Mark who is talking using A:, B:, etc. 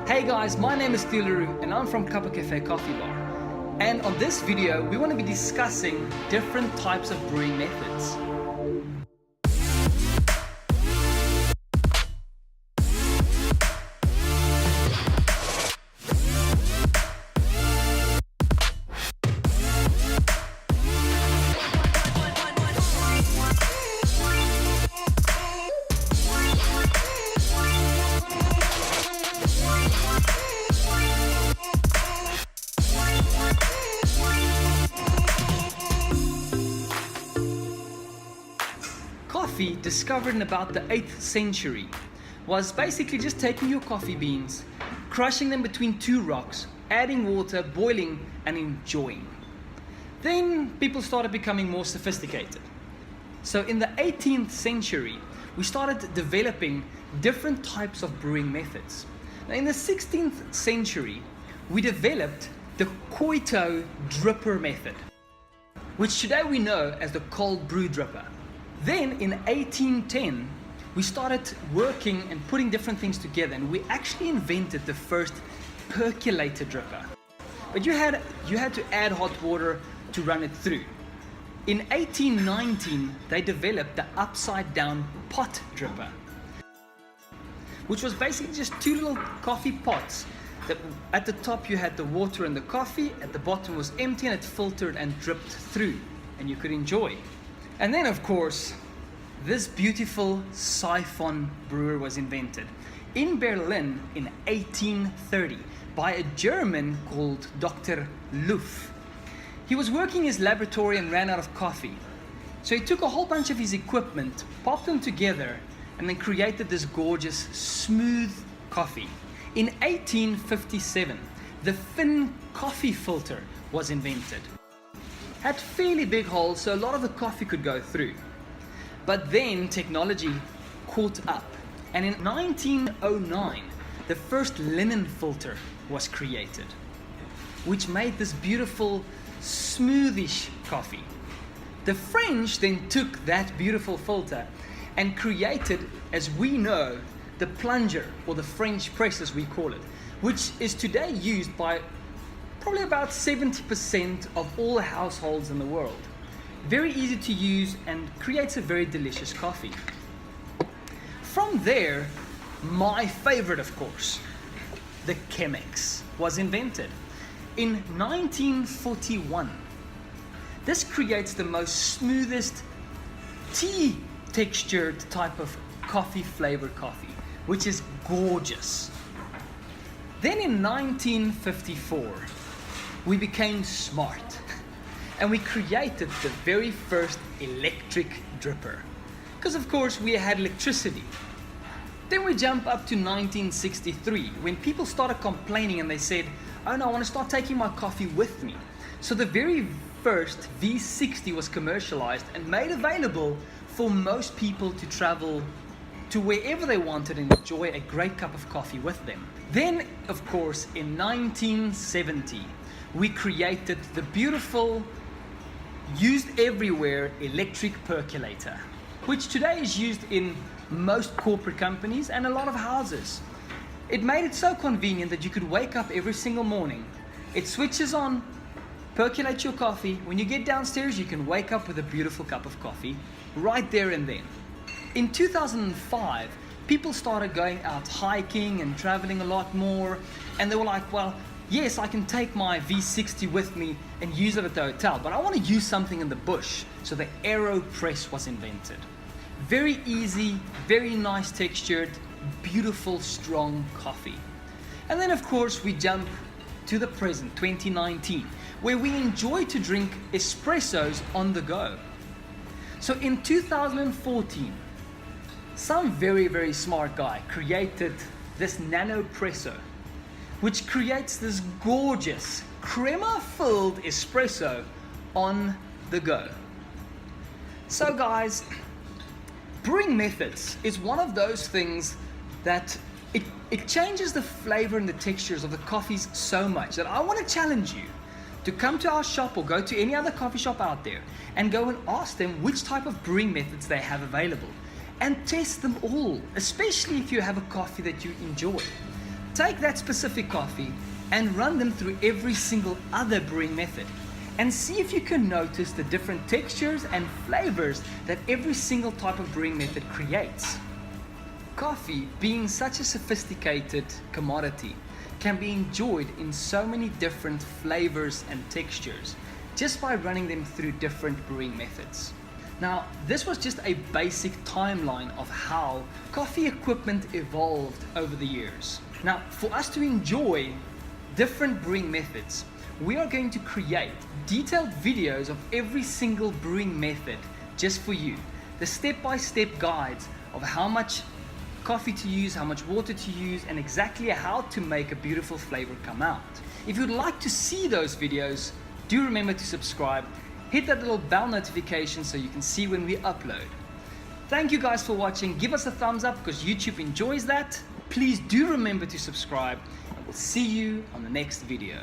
A: Hey guys, my name is Theo Le Roux and I'm from Cupocafe Coffee Bar. And on this video, we want to be discussing different types of brewing methods. Coffee, discovered in about the 8th century, was basically just taking your coffee beans, crushing them between two rocks, adding water, boiling, and enjoying. Then people started becoming more sophisticated. So in the 18th century, we started developing different types of brewing methods. Now in the 16th century, we developed the Koito dripper method, which today we know as the cold brew dripper. Then in 1810, we started working and putting different things together, and we actually invented the first percolator dripper. But you had to add hot water to run it through. In 1819, they developed the upside down pot dripper, which was basically just two little coffee pots that at the top you had the water and the coffee, at the bottom was empty, and it filtered and dripped through and you could enjoy. And then of course, this beautiful siphon brewer was invented in Berlin in 1830 by a German called Dr. Luff. He was working in his laboratory and ran out of coffee. So he took a whole bunch of his equipment, popped them together, and then created this gorgeous, smooth coffee. In 1857, the Finn coffee filter was invented. Had fairly big holes, so a lot of the coffee could go through. But then technology caught up, and in 1909, the first linen filter was created, which made this beautiful, smoothish coffee. The French then took that beautiful filter and created, as we know, the plunger, or the French press as we call it, which is today used by probably about 70% of all households in the world. Very easy to use and creates a very delicious coffee. From there, my favorite, of course, the Chemex was invented in 1941. This creates the most smoothest tea textured type of coffee flavored coffee, which is gorgeous. Then in 1954, we became smart and we created the very first electric dripper, because of course we had electricity. Then we jump up to 1963 when people started complaining and they said, oh no, I want to start taking my coffee with me. So the very first V60 was commercialized and made available for most people to travel to wherever they wanted and enjoy a great cup of coffee with them. Then of course in 1970, we created the beautiful, used everywhere electric percolator, which today is used in most corporate companies and a lot of houses. It made it so convenient that you could wake up every single morning. It switches on, percolates your coffee. When you get downstairs, you can wake up with a beautiful cup of coffee right there and then. In 2005, people started going out hiking and traveling a lot more, and they were like, well, yes, I can take my V60 with me and use it at the hotel, but I want to use something in the bush. So the AeroPress was invented. Very easy, very nice textured, beautiful, strong coffee. And then of course we jump to the present, 2019, where we enjoy to drink espressos on the go. So in 2014, some very, very smart guy created this nanopresso, which creates this gorgeous crema-filled espresso on the go. So guys, brewing methods is one of those things that it changes the flavor and the textures of the coffees so much that I want to challenge you to come to our shop or go to any other coffee shop out there and go and ask them which type of brewing methods they have available and test them all, especially if you have a coffee that you enjoy. Take that specific coffee and run them through every single other brewing method and see if you can notice the different textures and flavors that every single type of brewing method creates. Coffee, being such a sophisticated commodity, can be enjoyed in so many different flavors and textures just by running them through different brewing methods. Now, this was just a basic timeline of how coffee equipment evolved over the years. Now, for us to enjoy different brewing methods, we are going to create detailed videos of every single brewing method just for you. The step-by-step guides of how much coffee to use, how much water to use, and exactly how to make a beautiful flavor come out. If you'd like to see those videos, do remember to subscribe. Hit that little bell notification so you can see when we upload. Thank you guys for watching. Give us a thumbs up because YouTube enjoys that. Please do remember to subscribe, and we'll see you on the next video.